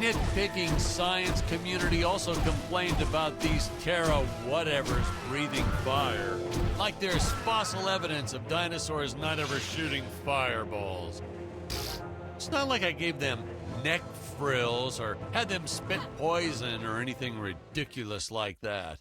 nitpicking science community also complained about these Terra whatevers breathing fire. Like there's fossil evidence of dinosaurs not ever shooting fireballs. It's not like I gave them neck frills or had them spit poison or anything ridiculous like that.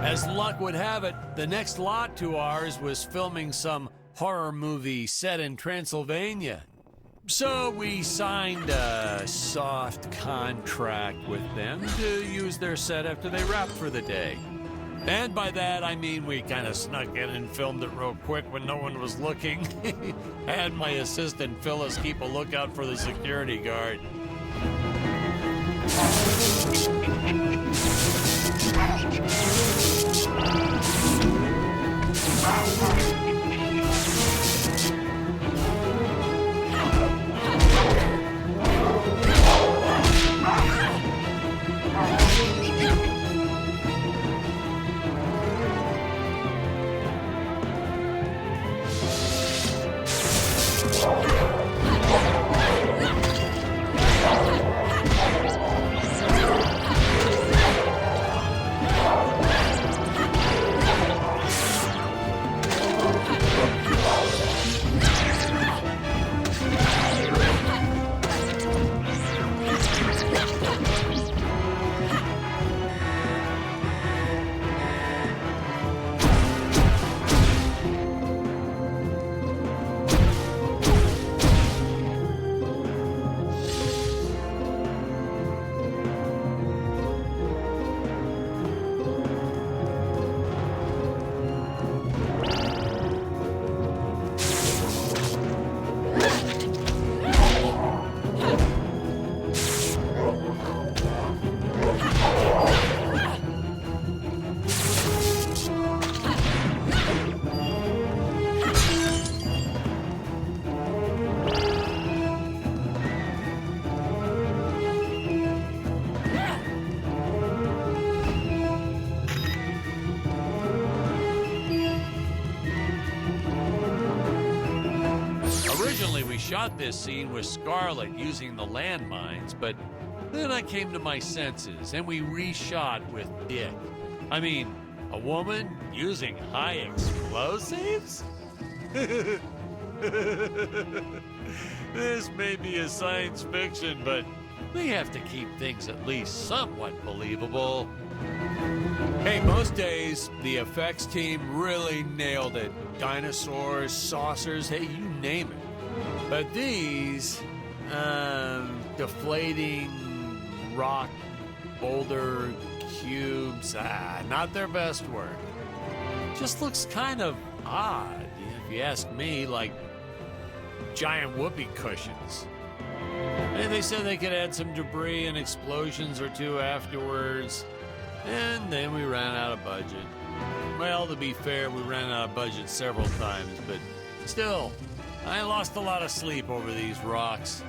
As luck would have it, the next lot to ours was filming some horror movie set in Transylvania. So we signed a soft contract with them to use their set after they wrapped for the day. And by that, I mean we kind of snuck in and filmed it real quick when no one was looking. Had my assistant Phyllis keep a lookout for the security guard. We shot this scene with Scarlett using the landmines, but then I came to my senses and we reshot with Dick. I mean, a woman using high explosives? This may be a science fiction, but they have to keep things at least somewhat believable. Hey, most days, the effects team really nailed it. Dinosaurs, saucers, hey, you name it. But these, deflating rock boulder cubes, not their best work. Just looks kind of odd, if you ask me, like giant whoopee cushions. And they said they could add some debris and explosions or two afterwards. And then we ran out of budget. Well, to be fair, we ran out of budget several times, but still, I lost a lot of sleep over these rocks.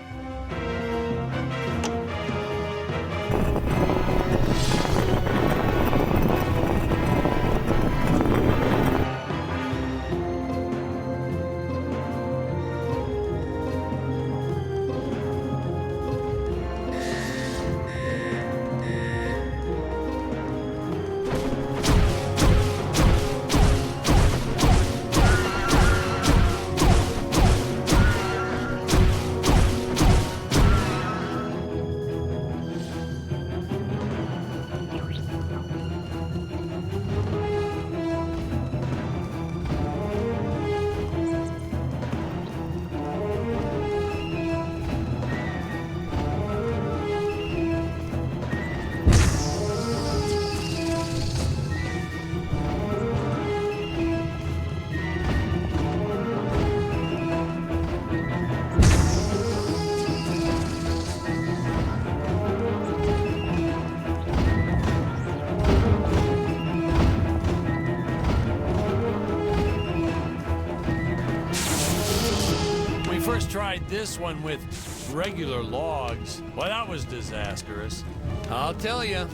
tried this one with regular logs. Well, that was disastrous. I'll tell you,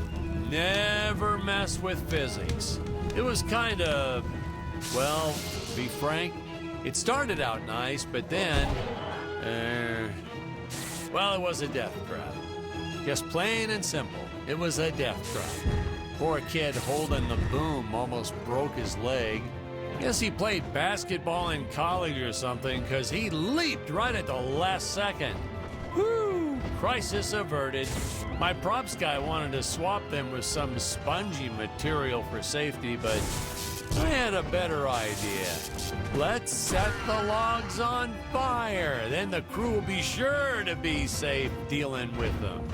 never mess with physics. It was kind of, well, to be frank, it started out nice, but then, well, it was a death trap. Just plain and simple, it was a death trap. Poor kid holding the boom almost broke his leg. Guess he played basketball in college or something, because he leaped right at the last second. Whew! Crisis averted. My props guy wanted to swap them with some spongy material for safety, but I had a better idea. Let's set the logs on fire. Then the crew will be sure to be safe dealing with them.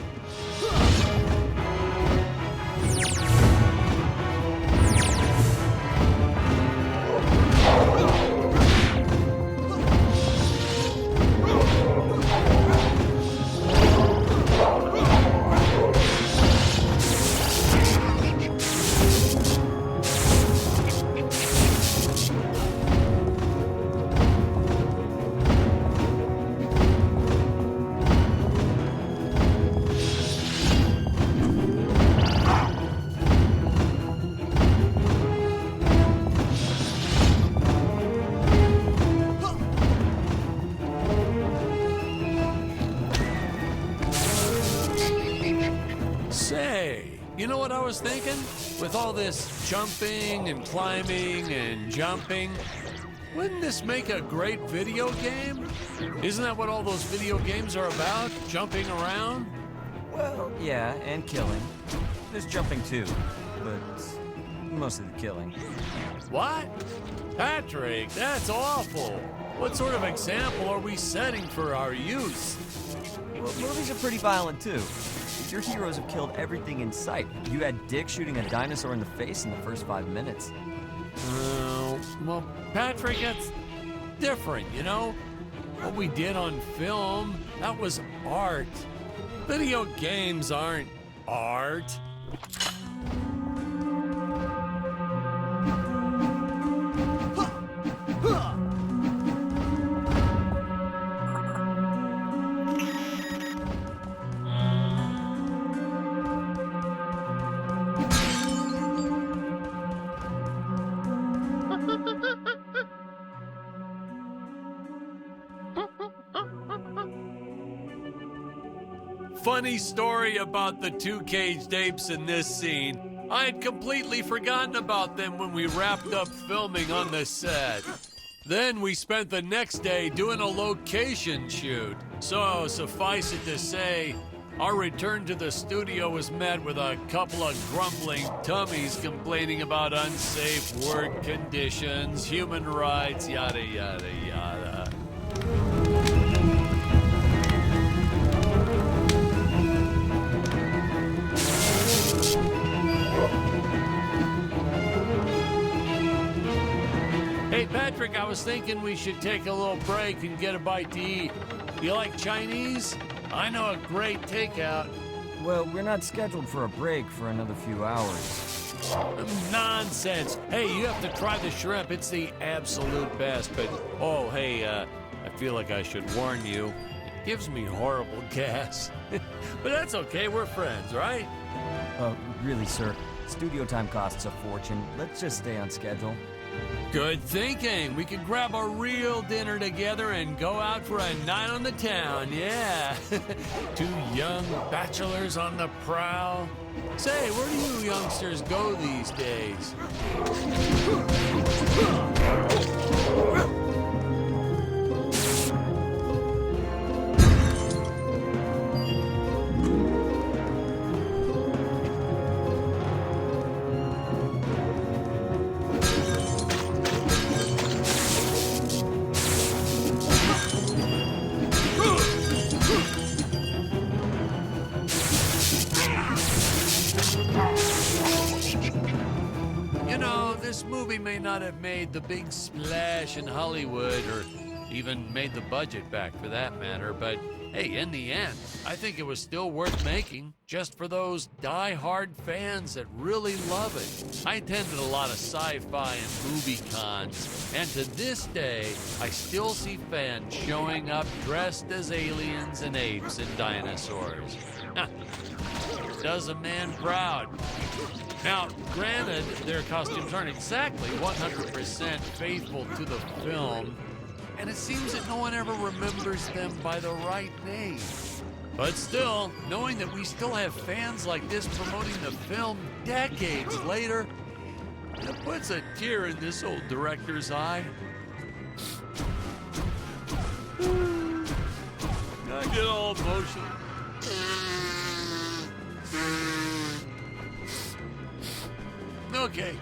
You know what I was thinking? With all this jumping and climbing and jumping, wouldn't this make a great video game? Isn't that what all those video games are about? Jumping around? Well, yeah, and killing. There's jumping too, but mostly the killing. What? Patrick, that's awful. What sort of example are we setting for our youth? Well, movies are pretty violent too. Your heroes have killed everything in sight. You had Dick shooting a dinosaur in the face in the first 5 minutes. Well, Patrick, that's different, you know? What we did on film, that was art. Video games aren't art. Funny story about the two caged apes in this scene. I had completely forgotten about them when we wrapped up filming on the set. Then we spent the next day doing a location shoot. So suffice it to say, our return to the studio was met with a couple of grumbling tummies complaining about unsafe work conditions, human rights, yada, yada, yada. Hey, Patrick, I was thinking we should take a little break and get a bite to eat. You like Chinese? I know a great takeout. Well, we're not scheduled for a break for another few hours. Nonsense. Hey, you have to try the shrimp. It's the absolute best. But, oh, hey, I feel like I should warn you. It gives me horrible gas. But that's okay. We're friends, right? Really, sir. Studio time costs a fortune. Let's just stay on schedule. Good thinking. We could grab a real dinner together and go out for a night on the town, yeah. Two young bachelors on the prowl. Say, where do you youngsters go these days? This movie may not have made the big splash in Hollywood or Even made the budget back for that matter, but hey, in the end, I think it was still worth making just for those die-hard fans that really love it. I attended a lot of sci-fi and movie cons, and to this day, I still see fans showing up dressed as aliens and apes and dinosaurs. Does a man proud. Now, granted, their costumes aren't exactly 100% faithful to the film, and it seems that no one ever remembers them by the right name. But still, knowing that we still have fans like this promoting the film decades later, it puts a tear in this old director's eye. I get all emotional. Okay.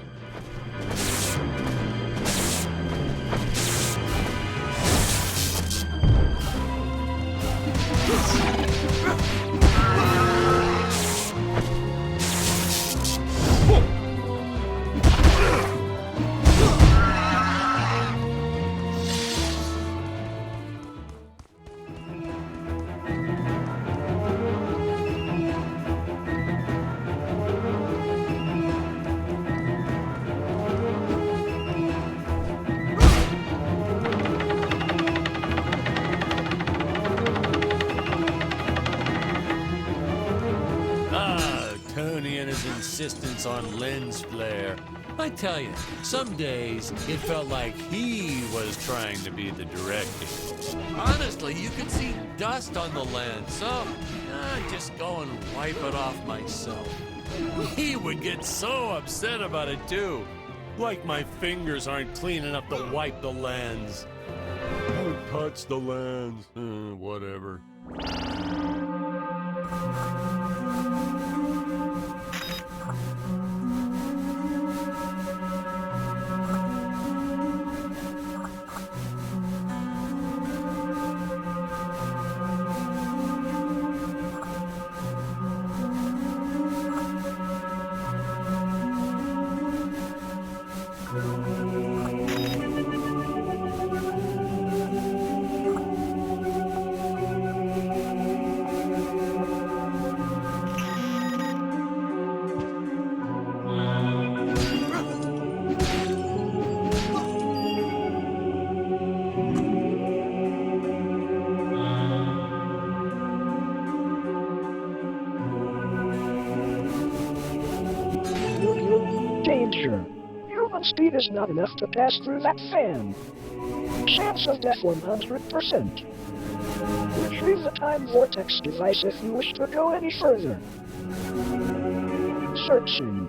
Tony and his insistence on lens flare. I tell you, some days it felt like he was trying to be the director. Honestly, you could see dust on the lens, so just go and wipe it off myself. He would get so upset about it too. Like my fingers aren't clean enough to wipe the lens. Don't touch the lens. Whatever. Danger. Human speed is not enough to pass through that fan. Chance of death 100%. Retrieve the time vortex device if you wish to go any further. Searching.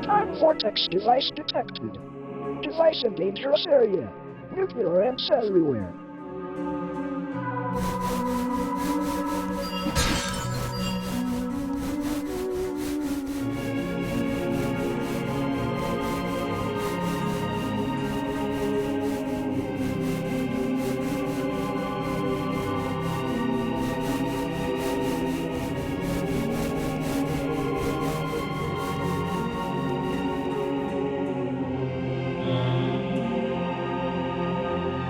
Time vortex device detected. Device in dangerous area. Nuclear amps everywhere.